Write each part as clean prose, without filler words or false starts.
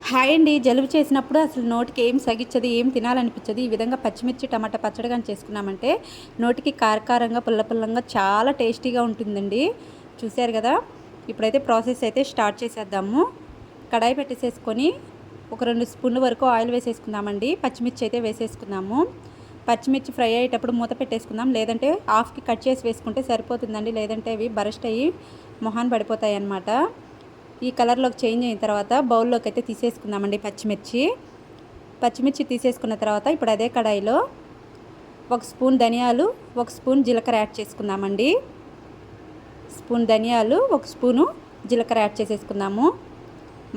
Hi అండి. జలుబు చేసినప్పుడు అసలు నోటికి ఏం సగిచ్చదు, ఏం తినాలనిపించదు. ఈ విధంగా పచ్చిమిర్చి టమాటా పచ్చడి గాని చేసుకున్నామంటే నోటికి కారకారంగా, పుల్ల పుల్లంగా చాలా టేస్టీగా ఉంటుందండి. చూశారు కదా! ఇప్పుడైతే ప్రాసెస్ అయితే స్టార్ట్ చేసేద్దాము. కడాయి పెట్టేసేసుకొని ఒక 2 స్పూన్ల వరకు ఆయిల్ వేసేసుకుందామండి. పచ్చిమిర్చి అయితే వేసేసుకుందాము. పచ్చిమిర్చి ఫ్రై అయ్యేటప్పుడు మూత పెట్టేసుకుందాం. లేదంటే హాఫ్‌కి కట్ చేసి వేసుకుంటే సరిపోతుందండి. లేదంటే అవి బరస్ట్ అయ్యి మొహాన పడిపోతాయన్నమాట. ఈ కలర్లోకి చేంజ్ అయిన తర్వాత బౌల్లోకి అయితే తీసేసుకుందామండి పచ్చిమిర్చి తీసేసుకున్న తర్వాత ఇప్పుడు అదే కడాయిలో 1 స్పూన్ ధనియాలు, 1 స్పూన్ జీలకర్ర యాడ్ చేసుకుందామండి. స్పూన్ ధనియాలు, 1 స్పూను జీలకర్ర యాడ్ చేసేసుకుందాము.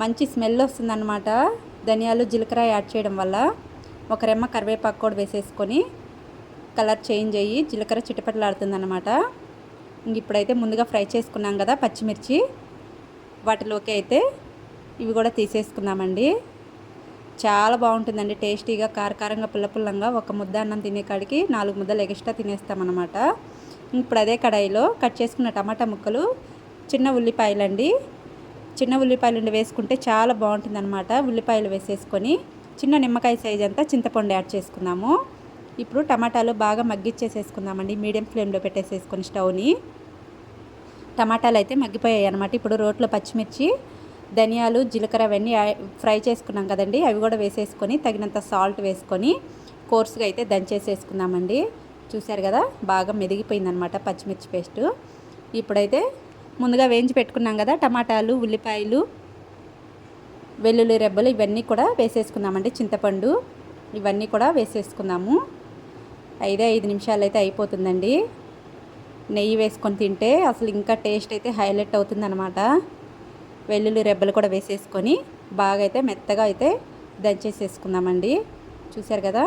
మంచి స్మెల్ వస్తుందన్నమాట ధనియాలు జీలకర్ర యాడ్ చేయడం వల్ల. ఒక రెమ్మ కరివేపాకు కూడా వేసేసుకొని కలర్ చేంజ్ అయ్యి జీలకర్ర చిటపటలాడుతుందన్నమాట. ఇప్పుడైతే ముందుగా ఫ్రై చేసుకున్నాం కదా పచ్చిమిర్చి, వాటిలోకి అయితే ఇవి కూడా తీసేసుకుందామండి. చాలా బాగుంటుందండి, టేస్టీగా కారకారంగా పుల్ల పుల్లంగా. ఒక ముద్ద అన్నం తినే కాడికి 4 ముద్దలు ఎక్స్ట్రా తినేస్తామన్నమాట. ఇప్పుడు అదే కడాయిలో కట్ చేసుకున్న టమాటా ముక్కలు, చిన్న ఉల్లిపాయలండి, చిన్న ఉల్లిపాయలు వేసుకుంటే చాలా బాగుంటుందన్నమాట. ఉల్లిపాయలు వేసేసుకొని చిన్న నిమ్మకాయ సైజ్ అంతా చింతపండు యాడ్ చేసుకుందాము. ఇప్పుడు టమాటాలు బాగా మగ్గిచ్చేసేసుకుందామండి. మీడియం ఫ్లేమ్లో పెట్టేసేసుకొని స్టవ్ని. టమాటాలు అయితే మగ్గిపోయాయి అనమాట. ఇప్పుడు రోట్లో పచ్చిమిర్చి, ధనియాలు, జీలకర్ర అవన్నీ ఫ్రై చేసుకున్నాం కదండి, అవి కూడా వేసేసుకొని తగినంత సాల్ట్ వేసుకొని కోర్సుగా అయితే దంచేసేసుకుందామండి. చూశారు కదా, బాగా మెదిగిపోయిందనమాట పచ్చిమిర్చి పేస్టు. ఇప్పుడైతే ముందుగా వేయించి పెట్టుకున్నాం కదా టమాటాలు, ఉల్లిపాయలు, వెల్లుల్లి రెబ్బలు ఇవన్నీ కూడా వేసేసుకుందామండి. చింతపండు ఇవన్నీ కూడా వేసేసుకుందాము. 5 నిమిషాలు అయితే అయిపోతుందండి. నెయ్యి వేసుకొని తింటే అసలు ఇంకా టేస్ట్ అయితే హైలైట్ అవుతుందన్నమాట. వెల్లుల్లి రెబ్బలు కూడా వేసేసుకొని బాగా అయితే మెత్తగా అయితే దంచేసేసుకుందామండి. చూశారు కదా,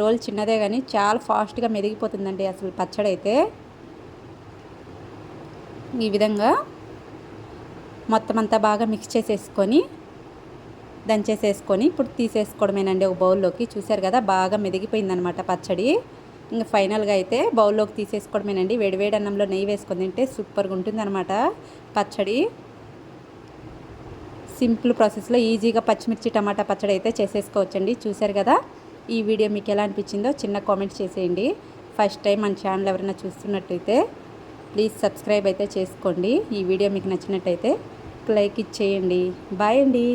రోల్ చిన్నదే కానీ చాలా ఫాస్ట్గా మెదిగిపోతుందండి అసలు పచ్చడి అయితే. ఈ విధంగా మొత్తం అంతా బాగా మిక్స్ చేసేసుకొని దంచేసేసుకొని ఇప్పుడు తీసేసుకోవడమేనండి ఒక బౌల్లోకి. చూశారు కదా, బాగా మెదిగిపోయిందనమాట పచ్చడి. ఇంకా ఫైనల్గా అయితే బౌల్లోకి తీసేసుకోవడమేనండి. వేడివేడి అన్నంలో నెయ్యి వేసుకొని తింటే సూపర్గా ఉంటుందన్నమాట పచ్చడి. సింపుల్ ప్రాసెస్లో ఈజీగా పచ్చిమిర్చి టమాటా పచ్చడి అయితే చేసేసుకోవచ్చండి. చూశారు కదా, ఈ వీడియో మీకు ఎలా అనిపించిందో చిన్న కామెంట్ చేసేయండి. ఫస్ట్ టైం మన ఛానల్ ఎవరైనా చూస్తున్నట్టయితే ప్లీజ్ సబ్స్క్రైబ్ అయితే చేసుకోండి. ఈ వీడియో మీకు నచ్చినట్టయితే లైక్ ఇచ్చేయండి. బాయ్ అండి.